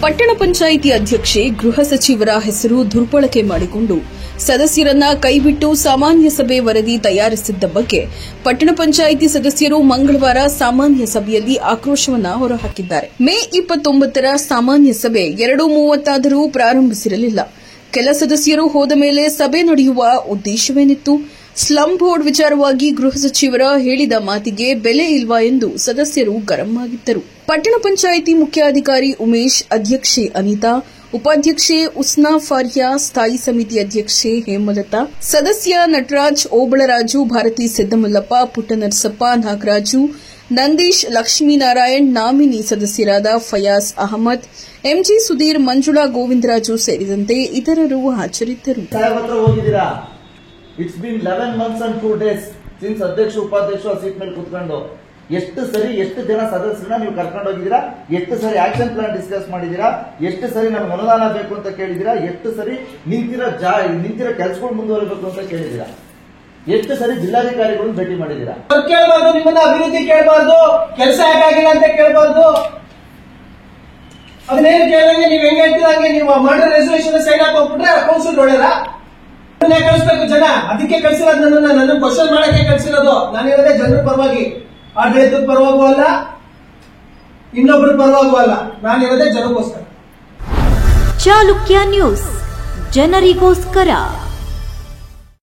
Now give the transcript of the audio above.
ಪಟ್ಟಣ ಪಂಚಾಯಿತಿ ಅಧ್ಯಕ್ಷೆ ಗೃಹ ಸಚಿವರ ಹೆಸರು ದುರ್ಬಳಕೆ ಮಾಡಿಕೊಂಡು ಸದಸ್ಯರನ್ನ ಕೈಬಿಟ್ಟು ಸಾಮಾನ್ಯ ಸಭೆ ವರದಿ ತಯಾರಿಸಿದ್ದ ಬಗ್ಗೆ ಪಟ್ಟಣ ಪಂಚಾಯಿತಿ ಸದಸ್ಯರು ಮಂಗಳವಾರ ಸಾಮಾನ್ಯ ಸಭೆಯಲ್ಲಿ ಆಕ್ರೋಶವನ್ನ ಹೊರಹಾಕಿದ್ದಾರೆ. ಮೇ 29ರ ಸಾಮಾನ್ಯ ಸಭೆ 2:30 ಪ್ರಾರಂಭಿಸಿರಲಿಲ್ಲ. ಕೆಲ ಸದಸ್ಯರು ಹೋದ ಮೇಲೆ ಸಭೆ ನಡೆಯುವ ಉದ್ದೇಶವೇನಿತ್ತು? ಸ್ಲಂ ಬೋರ್ಡ್ ವಿಚಾರವಾಗಿ ಗೃಹ ಸಚಿವರ ಹೇಳಿದ ಮಾತಿಗೆ ಬೆಲೆ ಇಲ್ವಾ ಎಂದು ಸದಸ್ಯರು ಗರಂ ಆಗಿದ್ದರು. ಪಟ್ಟಣ ಪಂಚಾಯಿತಿ ಮುಖ್ಯಾಧಿಕಾರಿ ಉಮೇಶ್, ಅಧ್ಯಕ್ಷೆ ಅನಿತಾ, ಉಪಾಧ್ಯಕ್ಷೆ ಉಸ್ನಾ ಫಾರಿಯಾ, ಸ್ಥಾಯಿ ಸಮಿತಿ ಅಧ್ಯಕ್ಷೆ ಹೇಮಲತಾ, ಸದಸ್ಯ ನಟರಾಜ್, ಓಬಳರಾಜು, ಭಾರತಿ ಸಿದ್ದಮಲ್ಲಪ್ಪ, ಪುಟ್ಟನರಸಪ್ಪ, ನಾಗರಾಜು, ನಂದೀಶ್, ಲಕ್ಷ್ಮೀನಾರಾಯಣ್, ನಾಮಿನಿ ಸದಸ್ಯರಾದ ಫಯಾಜ್ ಅಹಮದ್, ಎಂಜಿ ಸುಧೀರ್, ಮಂಜುಳಾ, ಗೋವಿಂದರಾಜು ಸೇರಿದಂತೆ ಇತರರು ಹಾಜರಿದ್ದರು. It's been 11 months and 2 days since ಅಧ್ಯಕ್ಷ ಉಪಾಧ್ಯಕ್ಷ ಸೀಟ್ ಮೇಲೆ ಕೂತ್ಕೊಂಡು ಎಷ್ಟು ಜನ ಸದಸ್ಯರನ್ನ ನೀವು ಕರ್ಕೊಂಡು ಹೋಗಿದ್ದೀರಾ, ಎಷ್ಟು ಸರಿ ಆಕ್ಷನ್ ಪ್ಲಾನ್ ಡಿಸ್ಕಸ್ ಮಾಡಿದೀರಾ, ಎಷ್ಟು ಸರಿ ನಮ್ಗೆ ಅನುದಾನ ಬೇಕು ಅಂತ ಕೇಳಿದೀರಾ, ಎಷ್ಟು ಸರಿ ನಿಂತಿರೋ ಕೆಲಸಗಳು ಮುಂದುವರಿಬೇಕು ಅಂತ ಕೇಳಿದೀರಾ, ಎಷ್ಟು ಸರಿ ಜಿಲ್ಲಾಧಿಕಾರಿಗಳನ್ನು ಭೇಟಿ ಮಾಡಿದೀರಾ. ಕೇಳಬಾರ್ದು, ನಿಮ್ಮನ್ನ ಅಭಿವೃದ್ಧಿ ಕೇಳಬಾರ್ದು, ಕೆಲಸ ಯಾಕಾಗಿಲ್ಲ ಅಂತ ಕೇಳಬಾರ್ದು. ಅದನ್ನೇನು ಕೇಳಿದಂಗೆ ನೀವು ಹೆಂಗೆ ಹೇಳ್ತಿದಂಗೆ ನೀವು ಮಾಡಿರೋ ರೆಸಲ್ಯೂಷನ್ ಸೈನ್ ಹಾಕೋಗ್ಬಿಟ್ರೆ ಕೌನ್ಸಿಲ್ ಒಳ್ಳೆಯದ ಕಳಿಸ್ಬೇಕು ಜನ. ಅದಕ್ಕೆ ಕಳಿಸಿರೋದು, ನನ್ನ ಕ್ವಶನ್ ಮಾಡಕ್ಕೆ ಕಳಿಸಿರೋದು. ನಾನಿರೋದೇ ಜನರ ಪರವಾಗಿ, ಆಡಳಿತದ ಪರವಾಗೂ ಅಲ್ಲ, ಇನ್ನೊಬ್ಬರ ಪರವಾಗೂ ಅಲ್ಲ. ನಾನಿರೋದೇ ಜನಕ್ಕೋಸ್ಕರ. ಚಾಲುಕ್ಯ ನ್ಯೂಸ್, ಜನರಿಗೋಸ್ಕರ.